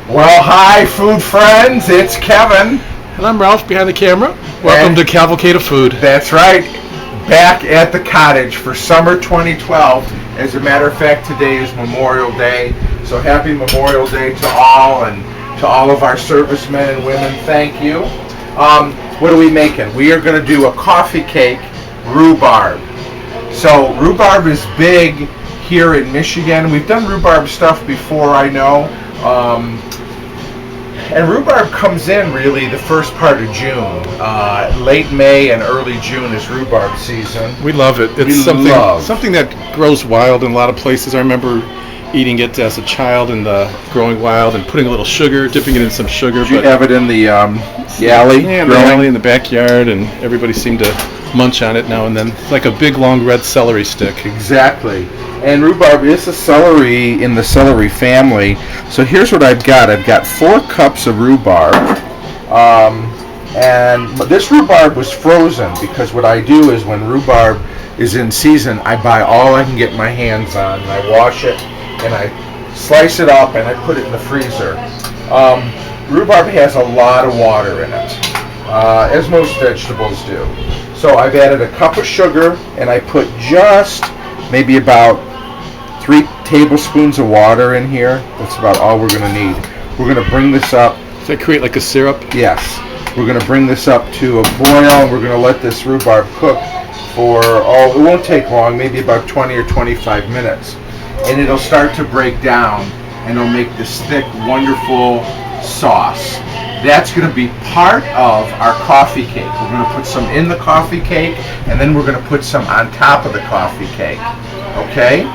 Well, hi, food friends. It's Kevin. And I'm Ralph behind the camera. Welcome to Cavalcade of Food. That's right. Back at the cottage for summer 2012. As a matter of fact, today is Memorial Day. So happy Memorial Day to all, and to all of our servicemen and women. Thank you. What are we making? We are going to do a coffee cake, rhubarb. So rhubarb is big here in Michigan. We've done rhubarb stuff before, I know. And rhubarb comes in really the first part of June. Late May and early June is rhubarb season. We love it. It's something that grows wild in a lot of places. I remember eating it as a child and growing wild and putting a little sugar, dipping it in some sugar. Did you have it in the alley? Yeah, in the alley in the backyard, and everybody seemed to munch on it now and then. It's like a big, long red celery stick. Exactly. And rhubarb is a celery in the celery family. So here's what I've got. I've got 4 cups of rhubarb. And this rhubarb was frozen because what I do is when rhubarb is in season, I buy all I can get my hands on, and I wash it, and I slice it up, and I put it in the freezer. Rhubarb has a lot of water in it, as most vegetables do. So I've added a cup of sugar, and I put just maybe about 3 tablespoons of water in here. That's about all we're going to need. We're going to bring this up. Does that create like a syrup? Yes. We're going to bring this up to a boil, and we're going to let this rhubarb cook for, it won't take long, maybe about 20 or 25 minutes. And it'll start to break down, and it'll make this thick, wonderful sauce. That's going to be part of our coffee cake. We're going to put some in the coffee cake, and then we're going to put some on top of the coffee cake. Okay?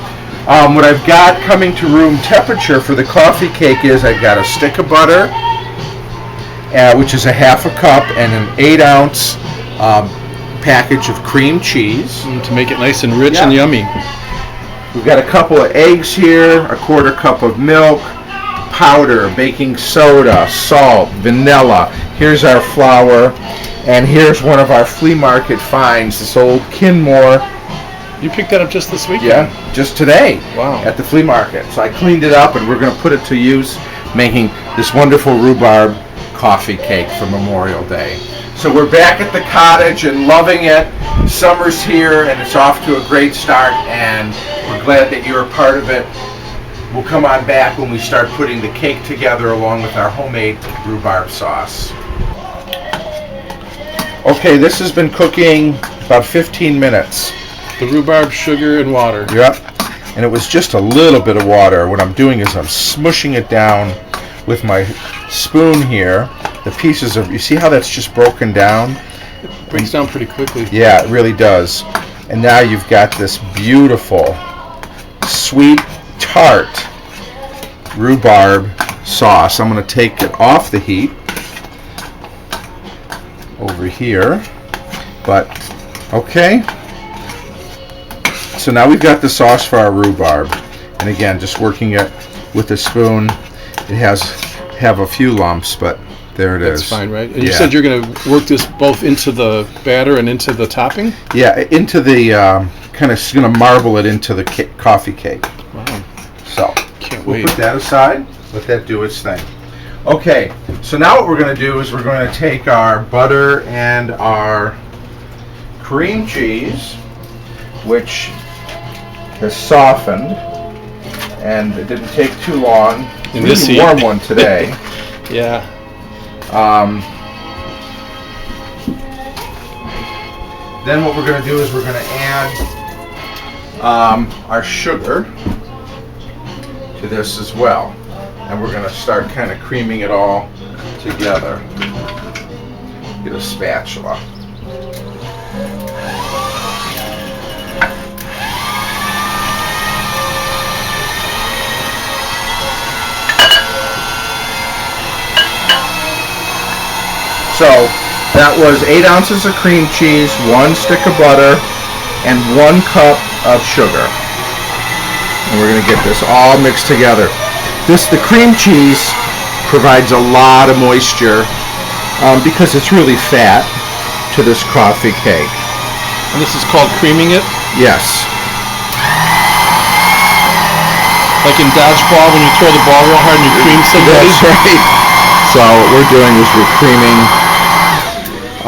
What I've got coming to room temperature for the coffee cake is I've got a stick of butter, which is a half a cup, and an 8-ounce package of cream cheese. To make it nice and rich and yummy. We've got a couple of eggs here, a quarter cup of milk, powder, baking soda, salt, vanilla. Here's our flour, and here's one of our flea market finds, this old Kenmore. You picked that up just this weekend? Yeah, just today. Wow. At the flea market. So I cleaned it up, and we're going to put it to use making this wonderful rhubarb coffee cake for Memorial Day. So we're back at the cottage and loving it. Summer's here, and it's off to a great start, and we're glad that you're a part of it. We'll come on back when we start putting the cake together along with our homemade rhubarb sauce. Okay, this has been cooking about 15 minutes. The rhubarb, sugar, and water. Yep. And it was just a little bit of water. What I'm doing is I'm smushing it down with my spoon here. The pieces of, you see how that's just broken down? It breaks down pretty quickly. Yeah, it really does. And now you've got this beautiful, sweet, tart rhubarb sauce. I'm going to take it off the heat over here. But, okay. So now we've got the sauce for our rhubarb. And again, just working it with a spoon. It have a few lumps, but there it is. That's fine, right? And you said you're going to work this both into the batter and into the topping? Yeah, into the, kind of going to marble it into the coffee cake. Wow. So, can't we'll wait. Put that aside. Let that do its thing. Okay, so now what we're going to do is we're going to take our butter and our cream cheese, which has softened, and it didn't take too long. In this really warm one today. Yeah. Then what we're going to do is we're going to add our sugar to this as well. And we're going to start kind of creaming it all together. Get a spatula. So that was 8 ounces of cream cheese, 1 stick of butter, and 1 cup of sugar. And we're going to get this all mixed together. The cream cheese provides a lot of moisture because it's really fat to this coffee cake. And this is called creaming it? Yes. Like in dodgeball when you throw the ball real hard and you cream somebody. That's right. So what we're doing is we're creaming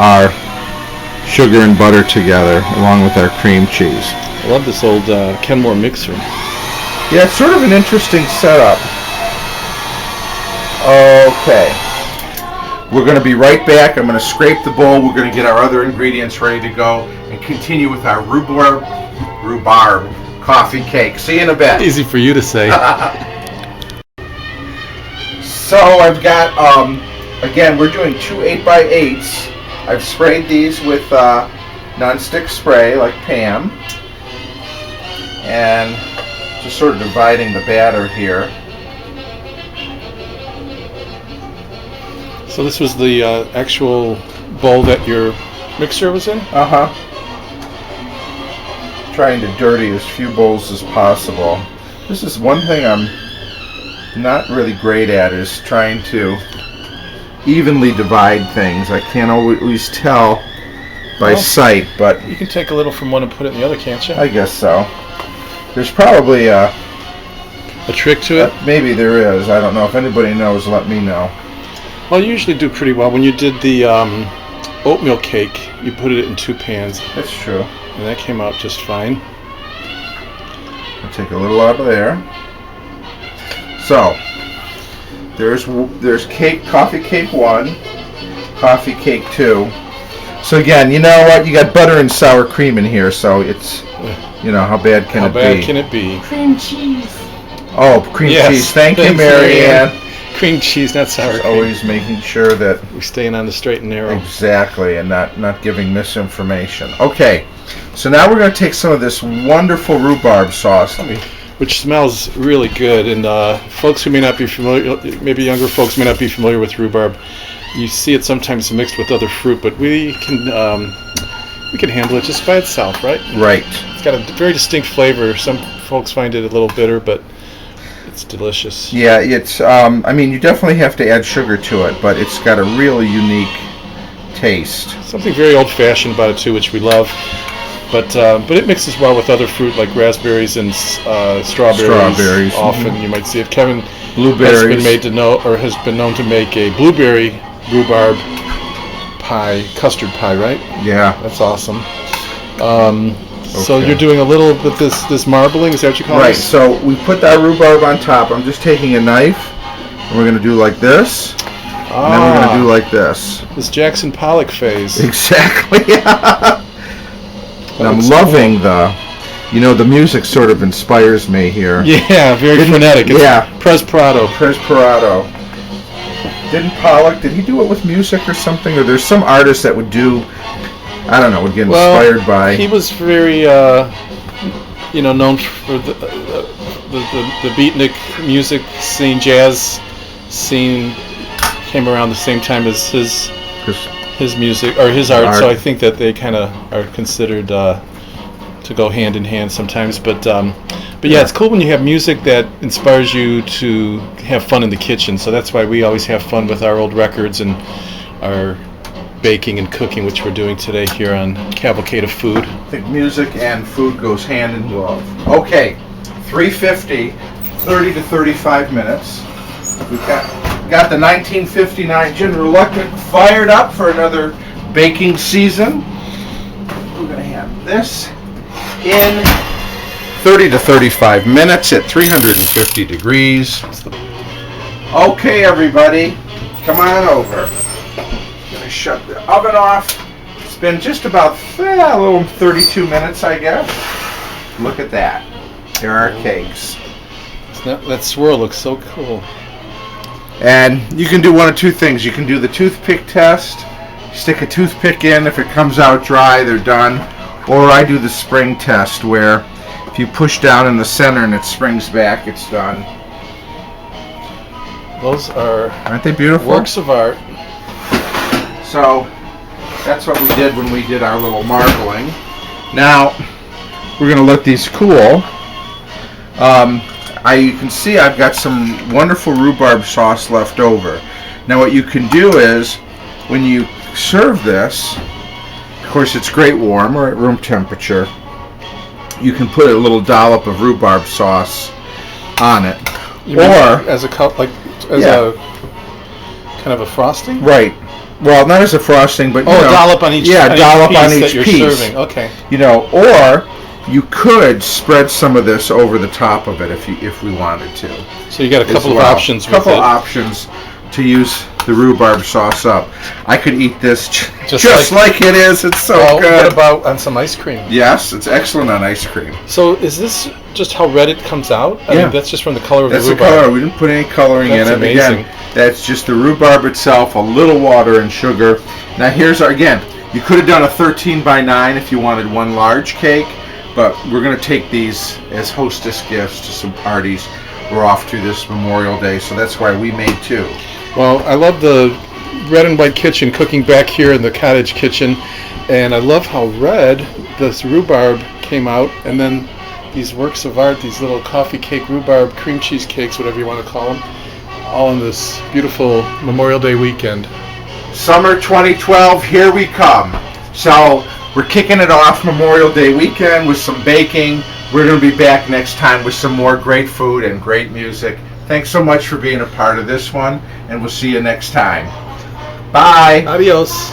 our sugar and butter together along with our cream cheese. I love this old Kenmore mixer. Yeah, it's sort of an interesting setup. Okay. We're going to be right back. I'm going to scrape the bowl. We're going to get our other ingredients ready to go and continue with our rhubarb coffee cake. See you in a bit. Easy for you to say. So I've got, again, we're doing 2 8x8s. I've sprayed these with non-stick spray like Pam. And just sort of dividing the batter here. So this was the actual bowl that your mixer was in? Uh-huh. Trying to dirty as few bowls as possible. This is one thing I'm not really great at, is trying to evenly divide things. I can't always tell by sight, but you can take a little from one and put it in the other, can't you? I guess so. There's probably a trick to it? Maybe there is. I don't know. If anybody knows, let me know. Well, you usually do pretty well. When you did the oatmeal cake, you put it in 2 pans. That's true. And that came out just fine. I'll take a little out of there. So, there's coffee cake 1, coffee cake 2. So again, you know what? You got butter and sour cream in here, so it's, you know, how bad can it be? How bad can it be? Cream cheese. Oh, cream cheese. Thank you, Marianne. Cream cheese, not sour cream. Always making sure that we're staying on the straight and narrow. Exactly, and not giving misinformation. Okay, so now we're going to take some of this wonderful rhubarb sauce, which smells really good. And folks who may not be familiar, maybe younger folks may not be familiar with rhubarb. You see it sometimes mixed with other fruit, but we can handle it just by itself, right? Right. It's got a very distinct flavor. Some folks find it a little bitter, but it's delicious. Yeah, it's. I mean, you definitely have to add sugar to it, but it's got a really unique taste. Something very old-fashioned about it too, which we love. But it mixes well with other fruit like raspberries and strawberries. Often you might see it. Kevin Blueberries has been known to make a blueberry rhubarb pie, custard pie, right? Yeah, that's awesome. So you're doing a little bit this marbling, is that what you call it? Right, so we put that rhubarb on top. I'm just taking a knife, and we're going to do like this, and then we're going to do like this. This Jackson Pollock phase. Exactly. And I'm loving the music sort of inspires me here. Yeah, very frenetic. It's Presperado. Did he do it with music or something? Or there's some artist that would do, I don't know, would get inspired by. He was very, known for the beatnik music scene, jazz scene. Came around the same time as his music or his art. So I think that they kind of are considered to go hand in hand sometimes. But yeah, it's cool when you have music that inspires you to have fun in the kitchen. So that's why we always have fun with our old records and our baking and cooking, which we're doing today here on Cavalcade of Food. I think music and food goes hand in glove. Okay, 350, 30 to 35 minutes. We've got the 1959 General Electric fired up for another baking season. We're going to have this in 30 to 35 minutes at 350 degrees. Okay, everybody, come on over. I'm going to shut the oven off. It's been just about a little 32 minutes, I guess. Look at that. There are our cakes. That swirl looks so cool. And you can do one of two things. You can do the toothpick test. Stick a toothpick in. If it comes out dry, they're done. Or I do the spring test, where if you push down in the center and it springs back, it's done. Those aren't they beautiful? Works of art. So that's what we did when we did our little marbling. Now we're going to let these cool. You can see I've got some wonderful rhubarb sauce left over. Now what you can do is, when you serve this, of course it's great warm or at room temperature, you can put a little dollop of rhubarb sauce on it. You mean Or as a cup, like as Yeah. a kind of a frosting. right, well, not as a frosting, but Oh, a dollop on each. Yeah, on dollop each piece on that each you're piece. serving. Okay. Or you could spread some of this over the top of it if we wanted to. So you got a as couple of well. options with Couple it. options to use the rhubarb sauce up. I could eat this Just just like it is. It's so What good. about on some ice cream? Yes, it's excellent on ice cream. So is this just how red it comes out? I Yeah. mean, that's just from the color of That's the the rhubarb. color. We didn't put any coloring That's in it. amazing. Again, that's just the rhubarb itself, a little water and sugar. Now here's our, again, you could have done a 13 by 9 if you wanted one large cake, but we're going to take these as hostess gifts to some parties we're off to this Memorial Day, so that's why we made 2. Well, I love the red and white kitchen cooking back here in the cottage kitchen, and I love how red this rhubarb came out, and then these works of art, these little coffee cake rhubarb cream cheese cakes, whatever you want to call them, all on this beautiful Memorial Day weekend. Summer 2012, here we come. So we're kicking it off Memorial Day weekend with some baking. We're going to be back next time with some more great food and great music. Thanks so much for being a part of this one, and we'll see you next time. Bye. Adios.